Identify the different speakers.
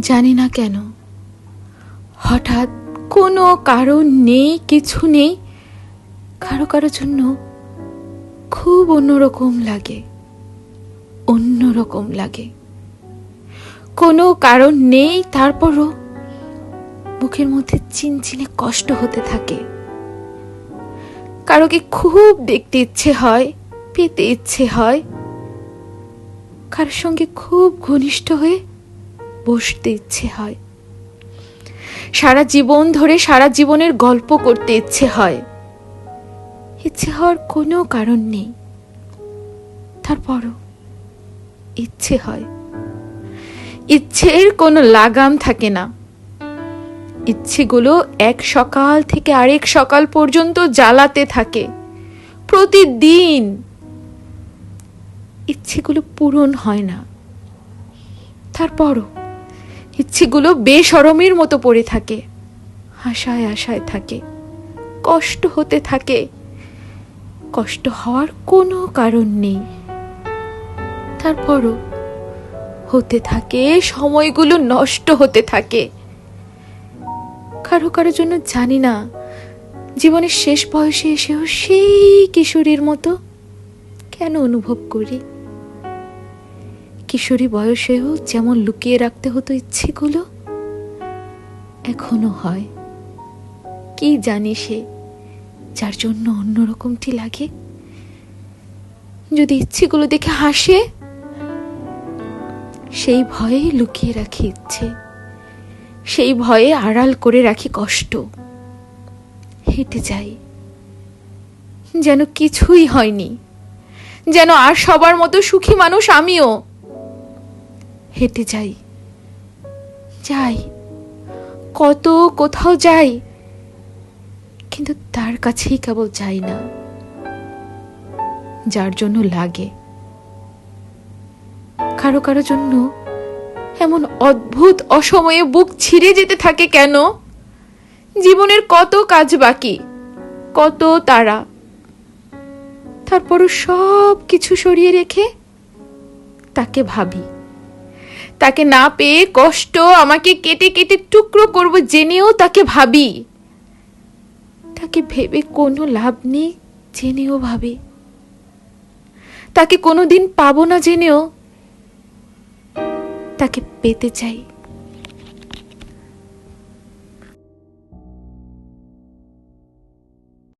Speaker 1: জানি না কেন হঠাৎ কোনো কারণ নেই, কিছু নেই, কারো কারো জন্য খুব অন্যরকম লাগে, অন্যরকম লাগে। কোনো কারণ নেই, তারপরও বুকের মধ্যে চিনচিনে কষ্ট হতে থাকে। কারোকে খুব দেখতে ইচ্ছে হয়, পেতে ইচ্ছে হয়, কারোর সঙ্গে খুব ঘনিষ্ঠ হয়ে বসতে ইচ্ছে হয়, সারা জীবন ধরে সারা জীবনের গল্প করতে ইচ্ছে হয়। ইচ্ছে হওয়ার কোনো কারণ নেই, তারপরও ইচ্ছে হয়। ইচ্ছের কোনো লাগাম থাকে না। ইচ্ছেগুলো এক সকাল থেকে আরেক সকাল পর্যন্ত জ্বালাতে থাকে প্রতিদিন। ইচ্ছেগুলো পূরণ হয় না, তারপরও ইচ্ছেগুলো বেশরমের মতো পড়ে থাকে, আশায় আশায় থাকে, কষ্ট হতে থাকে। কষ্ট হওয়ার কোনো কারণ নেই, তারপরও হতে থাকে, সময়গুলো নষ্ট হতে থাকে। কারো কারো জন্য জানি না জীবনের শেষ বয়সে এসেও সেই কিশোরীর মতো কেন অনুভব করি। কিশোরী বয়সেও যেমন লুকিয়ে রাখতে হতো ইচ্ছেগুলো, এখনো হয়। কি জানি সে, যার জন্য অন্যরকমটি লাগে। যদি ইচ্ছেগুলো দেখে হাসে, সেই ভয়ে লুকিয়ে রাখি ইচ্ছে, সেই ভয়ে আড়াল করে রাখি কষ্ট। হেঁটে যাই যেন কিছুই হয়নি, যেন আর সবার মতো সুখী মানুষ আমিও। হেঁটে যাই, যাই, কত কোথাও যাই, কিন্তু তার কাছেই কেবল যাই না যার জন্য লাগে। কারো কারো জন্য এমন অদ্ভুত অসময়ে বুক ছিঁড়ে যেতে থাকে কেন? জীবনের কত কাজ বাকি, কত তাড়া, তারপরও সব কিছু সরিয়ে রেখে তাকে ভাবি। তাকে না পেয়ে কষ্ট আমাকে কেটে কেটে টুকরো করব জেনেও তাকে ভাবি। তাকে ভেবে কোনো লাভ নেই জেনেও ভাবি। তাকে কোনোদিন পাবো না জেনেও তাকে পেতে চাই।